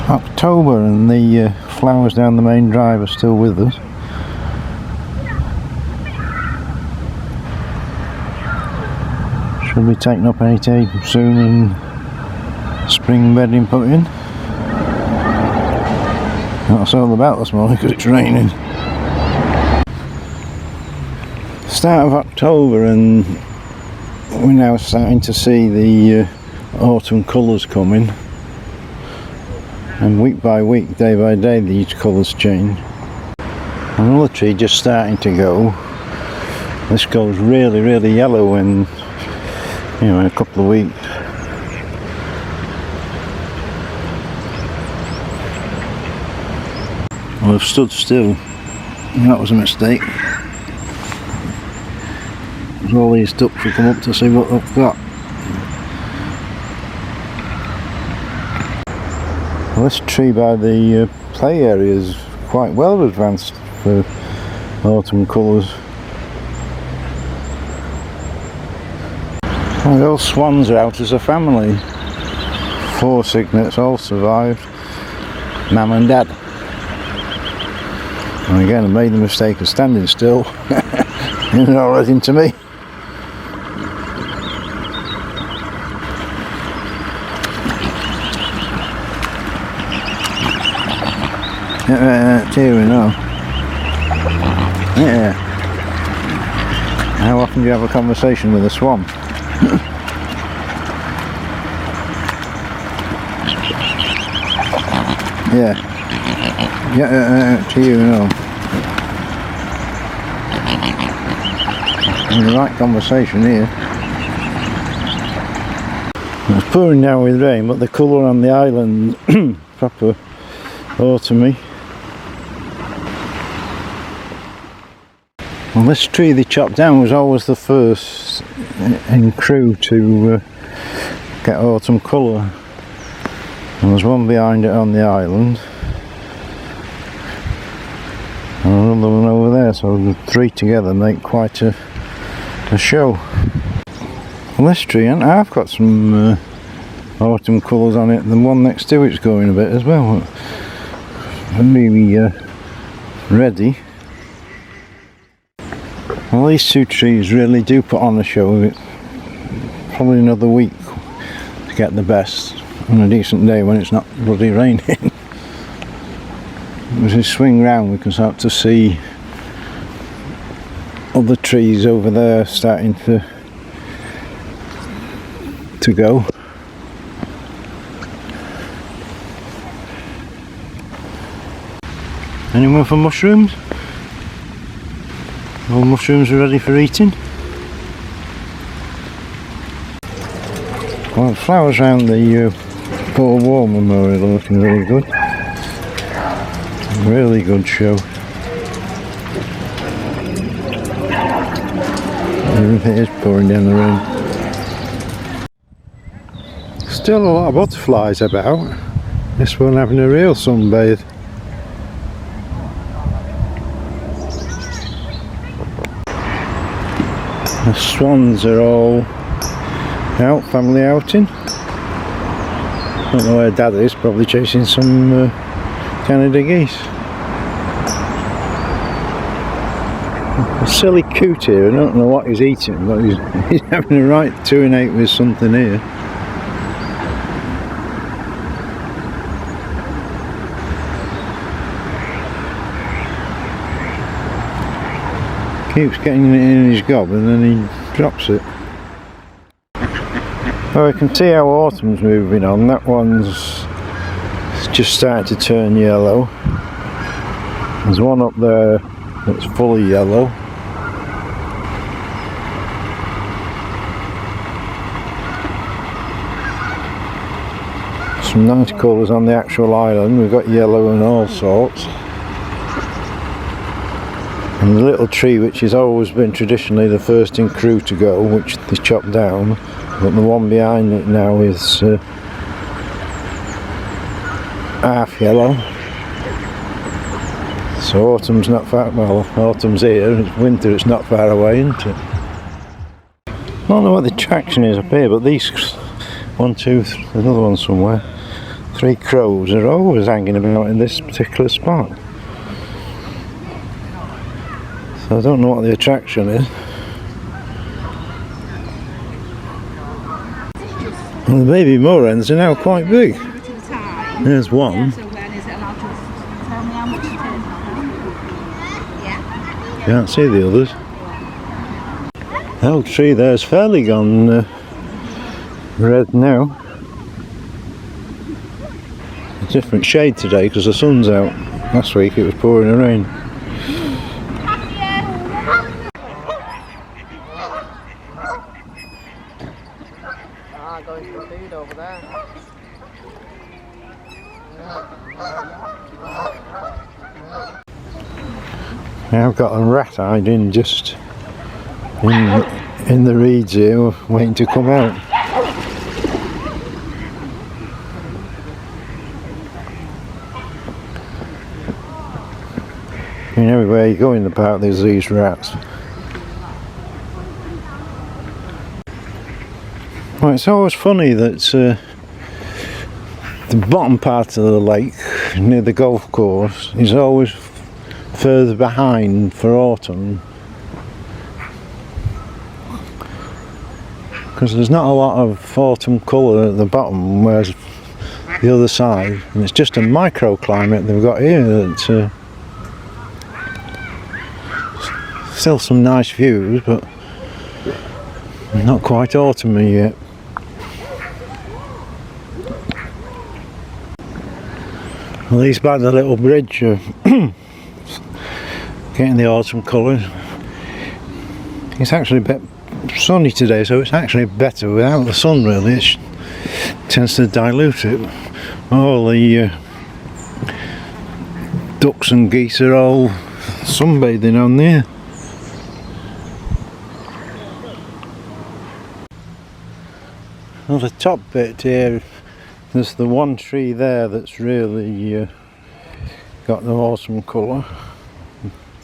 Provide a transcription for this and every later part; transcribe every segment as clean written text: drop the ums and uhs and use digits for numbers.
October and the flowers down the main drive are still with us. Should be taken up any day soon and spring bedding put in. That's all about this morning because it's raining. Start of October and we're now starting to see the autumn colours coming. And week by week, day by day, these colours change. Another tree just starting to go. This goes really, really yellow in, you know, in a couple of weeks. Well, I've stood still. That was a mistake. All these ducks will come up to see what they've got. Well, this tree by the play area is quite well advanced for autumn colours. Well, the old swans are out as a family. 4 cygnets all survived. Mum and Dad. And again, I made the mistake of standing still. They're not relating to me. Here we know. Yeah. How often do you have a conversation with a swan? Yeah. To you know. In the right conversation here. It's pouring down with rain, but the colour on the island proper autumny. Well, this tree they chopped down was always the first in Crewe to get autumn colour. And there's one behind it on the island. And another one over there, so the 3 together make quite a show. Well, this tree, and I've got some autumn colours on it. The one next to it's going a bit as well. Maybe ready. Well, these 2 trees really do put on a show. Probably another week to get the best on a decent day when it's not bloody raining. As we swing round, we can start to see other trees over there starting to go. Anyone for mushrooms? All mushrooms are ready for eating. Well, the flowers around the Paul War Memorial are looking really good. Really good show. Everything is pouring down the rain. Still a lot of butterflies about. This one having a real sunbathe. The swans are all out, family outing. Don't know where Dad is, probably chasing some Canada geese. A silly coot here, I don't know what he's eating, but he's having a right 2 and 8 with something here. Keeps getting it in his gob and then he drops it. Well, we can see how autumn's moving on. That one's just starting to turn yellow. There's one up there that's fully yellow. Some nice colours on the actual island. We've got yellow and all sorts. And the little tree, which has always been traditionally the first in Crewe to go, which they chopped down, but the one behind it now is half yellow. So autumn's not far, well, autumn's here, it's winter, it's not far away, isn't it? I don't know what the traction is up here, but these, 1, 2, 3, there's another one somewhere. Three crows are always hanging about in this particular spot. So I don't know what the attraction is. And the baby moorhens are now quite big. There's one. Can't see the others. The old tree there's fairly gone red now. A different shade today because the sun's out. Last week it was pouring rain. Going for food over there. Now I've got a rat hiding just in the reeds here, waiting to come out. I mean, everywhere you go in the park there's these rats. Well, it's always funny that the bottom part of the lake near the golf course is always further behind for autumn, because there's not a lot of autumn colour at the bottom, whereas the other side, and it's just a microclimate they've got here that still some nice views, but not quite autumny yet. Well, these by the little bridge are getting the autumn colours. It's actually a bit sunny today, so it's actually better without the sun really. It tends to dilute it. All the ducks and geese are all sunbathing on there. Well, the top bit here, there's the one tree there that's really got the autumn colour.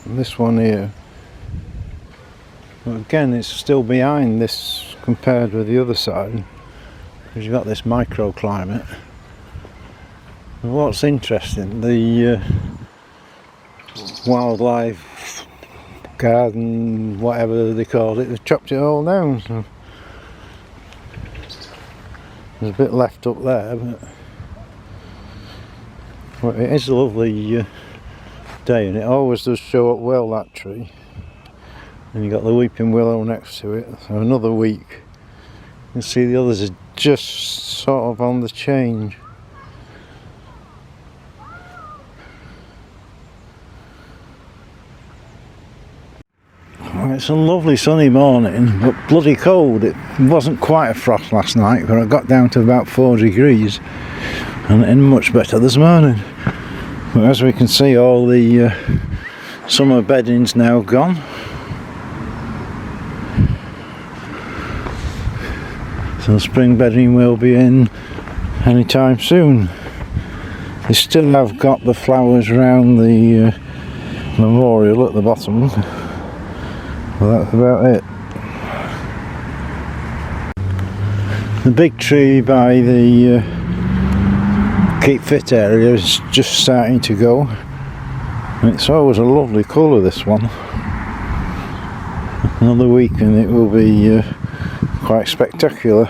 And this one here, but again it's still behind this compared with the other side, because you've got this microclimate. And what's interesting, the wildlife garden, whatever they call it, they've chopped it all down. So there's a bit left up there, but it is a lovely day, and it always does show up well, that tree. And you've got the weeping willow next to it, so another week. You can see the others are just sort of on the change. Well, it's a lovely sunny morning, but bloody cold. It wasn't quite a frost last night, but it got down to about 4 degrees, and much better this morning. But as we can see, all the summer bedding's now gone. So spring bedding will be in anytime soon. They still have got the flowers around the memorial at the bottom. Well, that's about it. The big tree by the Keep Fit area is just starting to go. And it's always a lovely colour, this one. Another week and it will be quite spectacular.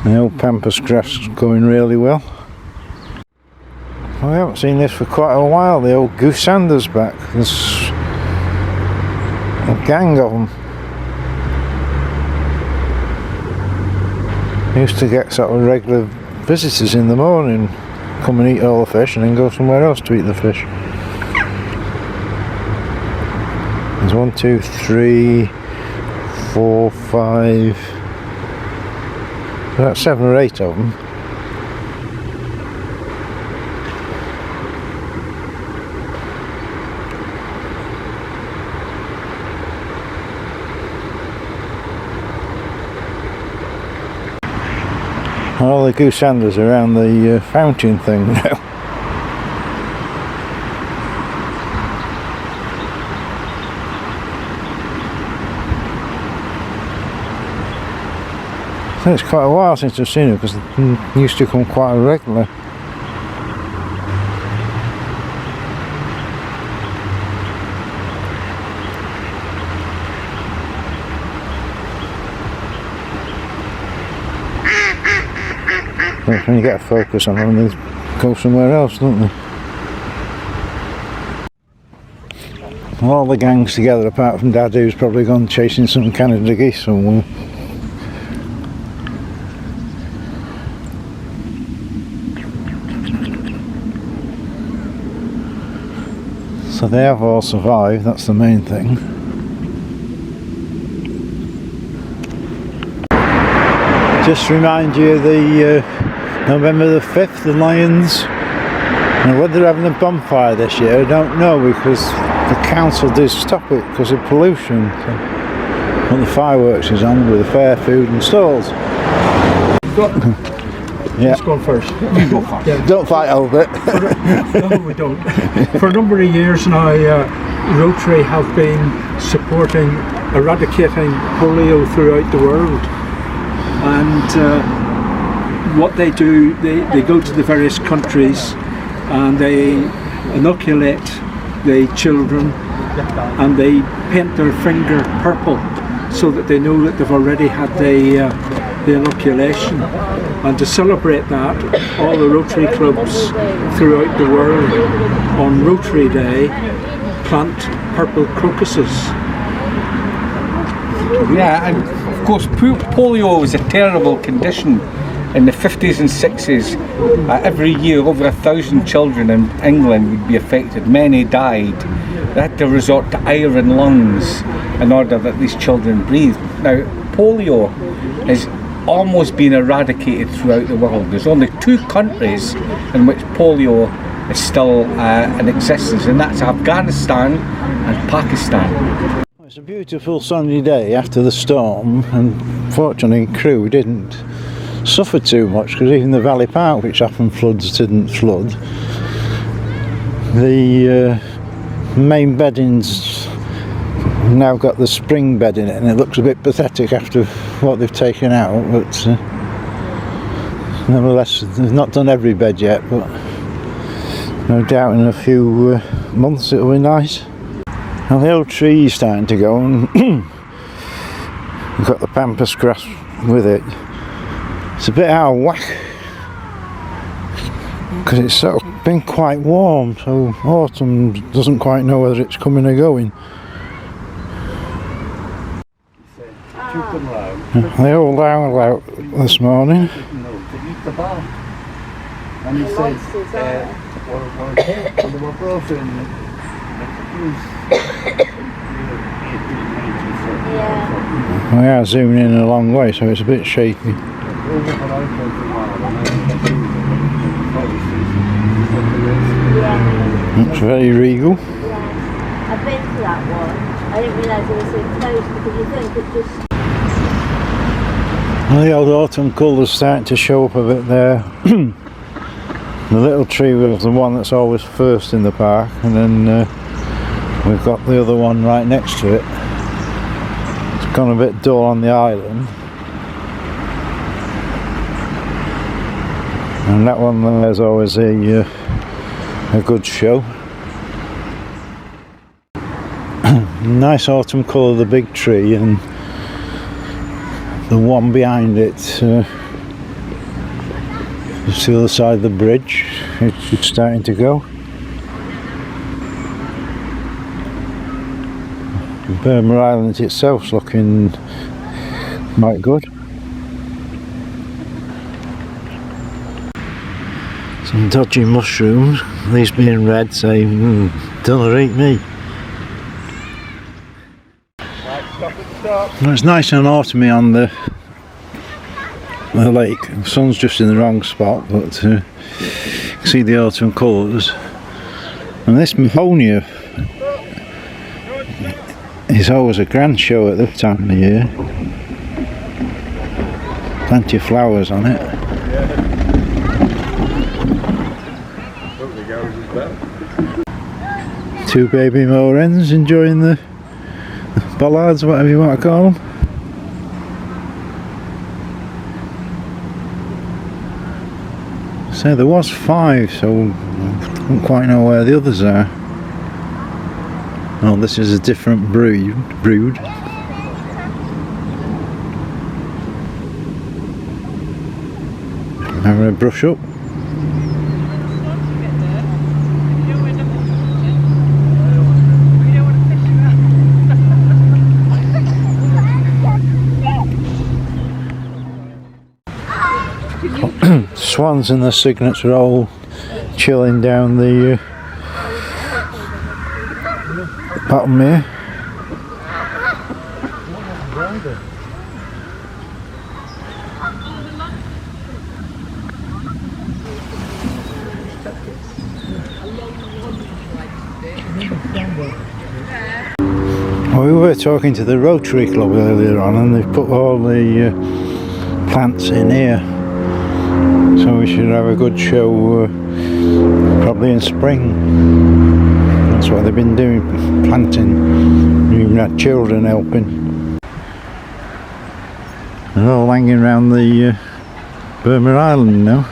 The old pampas grass is going really well. I haven't seen this for quite a while. The old Goosesanders back. There's a gang of them. Used to get sort of regular visitors in the morning, come and eat all the fish and then go somewhere else to eat the fish. There's 1, 2, 3, 4, 5, about 7 or 8 of them. All the Goosesanders around the fountain thing now. I think it's quite a while since I've seen it because they used to come quite regularly. When you get a focus on them, they go somewhere else, don't they? All the gang's together apart from Dad, who's probably gone chasing some Canada geese somewhere. So they have all survived, that's the main thing. Just to remind you, the November the 5th, the Lions. Now whether they're having a bonfire this year, I don't know, because the council did stop it because of pollution. So, well, the fireworks is on with the fair food and stalls. Yeah. Let's go first. You go first. Yeah. Don't fight over it. No, we don't. For a number of years now, Rotary have been supporting eradicating polio throughout the world. And what they do, they go to the various countries and they inoculate the children and they paint their finger purple so that they know that they've already had the inoculation. And to celebrate that, all the Rotary clubs throughout the world on Rotary Day plant purple crocuses. Yeah, and of course polio was a terrible condition in the 50s and 60s. Every year over 1,000 children in England would be affected. Many died. They had to resort to iron lungs in order that these children breathed. Now polio is almost been eradicated throughout the world. There's only 2 countries in which polio is still in existence, and that's Afghanistan and Pakistan. It's a beautiful sunny day after the storm, and fortunately Crewe didn't suffer too much because even the Valley Park, which often floods, didn't flood. The main bedding's now got the spring bed in it, and it looks a bit pathetic after what they've taken out, but nevertheless they've not done every bed yet, but no doubt in a few months it'll be nice. Now the old tree's starting to go, and we've got the pampas grass with it. It's a bit out of whack because it's sort of been quite warm, so autumn doesn't quite know whether it's coming or going. They all down out this morning. And he said, they were brought in, We are zooming in a long way, so it's a bit shaky. Looks very regal. Yeah, I've been to that one. I didn't realise it was so close because you think it just... Well, the old autumn colours starting to show up a bit there. The little tree was the one that's always first in the park, and then we've got the other one right next to it. It's gone a bit dull on the island. And that one there's always a good show. Nice autumn colour, the big tree, and the one behind it, just the other side of the bridge, it's starting to go. Burma Island itself's looking quite good. Some dodgy mushrooms, these being red say, don't eat me. Well, it's nice and autumny on the lake. The sun's just in the wrong spot, but you can see the autumn colours. And this Mahonia is always a grand show at this time of year. Plenty of flowers on it. Two baby moorhens enjoying the bollards, whatever you want to call them. So there was 5, so I don't quite know where the others are. Oh, this is a different brood. I'm going to brush up. Swans and the cygnets are all chilling down the bottom here. Well, we were talking to the Rotary Club earlier on, and they've put all the plants in here, so we should have a good show probably in spring. That's what they've been doing, planting. We even had children helping. They're all hanging around the Burma Island now.